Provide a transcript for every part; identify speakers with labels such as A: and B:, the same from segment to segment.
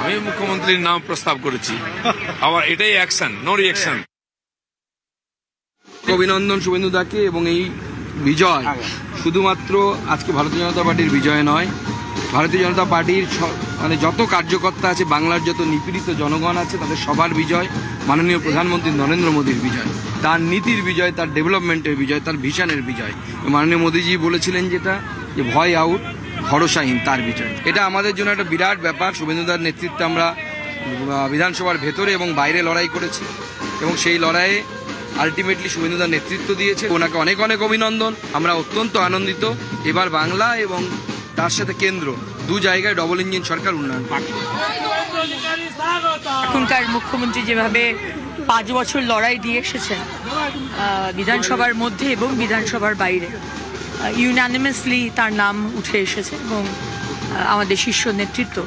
A: আমি মুখ্যমন্ত্রীর নাম প্রস্তাব করেছি। আবার এটাই অ্যাকশন, নো রিঅ্যাকশন। অভিনন্দন শুভেন্দু দাকে। এবং এই বিজয় শুধুমাত্র আজকে ভারতীয় জনতা পার্টির বিজয় নয়, ভারতীয় জনতা পার্টির মানে যত কার্যকর্তা আছে, বাংলার যত নিপীড়িত জনগণ আছে, তাদের সবার বিজয়, মাননীয় প্রধানমন্ত্রী নরেন্দ্র মোদীর বিজয়, তার নীতির বিজয়, তার ডেভেলপমেন্টের বিজয়, তার ভিশনের বিজয়। মাননীয় মোদীজি বলেছিলেন যেটা, যে ভয় আউট, ভরসাহীন, তার বিজয়। এটা আমাদের জন্য একটা বিরাট ব্যাপার। শুভেন্দুদার নেতৃত্বে আমরা বিধানসভার ভেতরে এবং বাইরে লড়াই করেছি, এবং সেই লড়াইয়ে আলটিমেটলি শুভেন্দুদার নেতৃত্ব দিয়েছে। ওনাকে অনেক অনেক অভিনন্দন। আমরা অত্যন্ত আনন্দিত। এবার বাংলা এবং তার সাথে কেন্দ্র দু জায়গায় ডবল ইঞ্জিন সরকার উন্নয়ন পাবে।
B: এখনকার মুখ্যমন্ত্রী যেভাবে 5 বছর লড়াই দিয়ে এসেছেন বিধানসভার মধ্যে এবং বিধানসভার বাইরে, ইউনানিমাসলি তার নাম উঠে এসেছে এবং আমাদের শীর্ষ নেতৃত্ব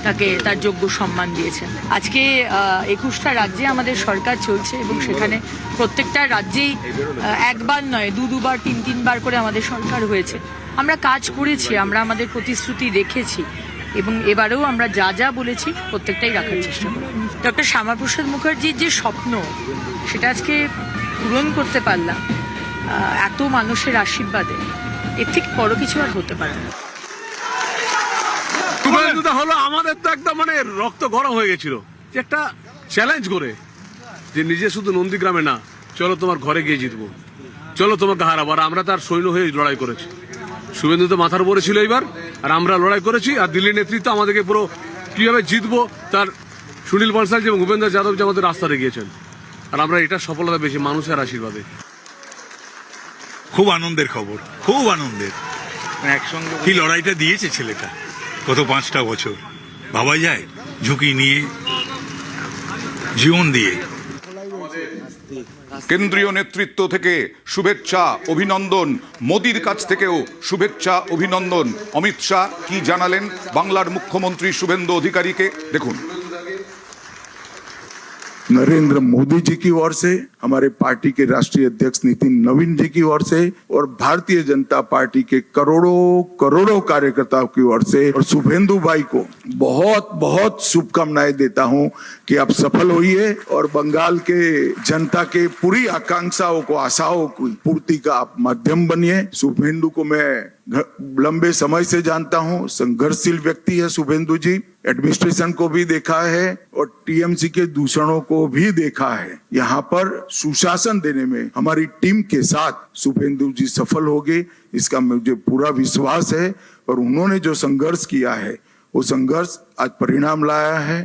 B: তাকে তার যোগ্য সম্মান দিয়েছেন। আজকে 21টা রাজ্যে আমাদের সরকার চলছে এবং সেখানে প্রত্যেকটা রাজ্যেই একবার নয়, দুবার, তিনবার করে আমাদের সরকার হয়েছে। আমরা কাজ করেছি, আমরা আমাদের প্রতিশ্রুতি রেখেছি এবং এবারেও আমরা যা যা বলেছি প্রত্যেকটাই রাখার চেষ্টা করি। ডক্টর শ্যামাপ্রসাদ মুখার্জির যে স্বপ্ন, সেটা আজকে পূরণ করতে পারলাম এত মানুষের আশীর্বাদে। এর থেকে বড় কিছু আর হতে পারে না।
C: হলো আমাদের তো একটা মানে রক্ত গরম হয়ে গেছিল, যে একটা চ্যালেঞ্জ করে, যে নিজে শুধু নন্দীগ্রামে না, চলো তোমার ঘরে গিয়ে জিতবো, চলো তোমাকে হারাবো। আর আমরা তার সৈন্য হয়ে লড়াই করেছি। শুভেন্দু তো মাথার উপরে ছিল এইবার, আর আমরা লড়াই করেছি। আর দিল্লির নেতৃত্ব আমাদেরকে পুরো কিভাবে জিতবো তার সুনীল বনসাল এবং ভূপেন্দ্র যাদব যে আমাদের রাস্তা দেখিয়েছেন। আর আমরা এটা সফলতা পেয়েছি মানুষের আশীর্বাদে।
D: খুব আনন্দের খবর, খুব আনন্দের।
A: একসঙ্গে
D: কি লড়াইটা দিয়েছে ছেলেটা গত 5টা বছর, ভাবা যায়, ঝুঁকি নিয়ে, জীবন দিয়ে।
E: কেন্দ্রীয় নেতৃত্ব থেকে শুভেচ্ছা অভিনন্দন, মোদির কাছ থেকেও শুভেচ্ছা অভিনন্দন। অমিত শাহ কি জানালেন বাংলার মুখ্যমন্ত্রী শুভেন্দু অধিকারীকে দেখুন।
F: नरेंद्र मोदी जी की ओर से, हमारे पार्टी के राष्ट्रीय अध्यक्ष नितिन नवीन जी की ओर से, और भारतीय जनता पार्टी के करोड़ों कार्यकर्ताओं की ओर से, और शुभेंदु भाई को बहुत बहुत शुभकामनाएं देता हूं कि आप सफल होइए और बंगाल के जनता के पूरी आकांक्षाओं को, आशाओं की पूर्ति का आप माध्यम बनिए। शुभेंदु को मैं लंबे समय से जानता हूं, संघर्षशील व्यक्ति है शुभेंदु जी। एडमिनिस्ट्रेशन को भी देखा है और टीएमसी के दूषणों को भी देखा है। यहाँ पर सुशासन देने में हमारी टीम के साथ शुभेंदु जी सफल होंगे, इसका मुझे पूरा विश्वास है। और उन्होंने जो संघर्ष किया है, वो संघर्ष आज परिणाम लाया है।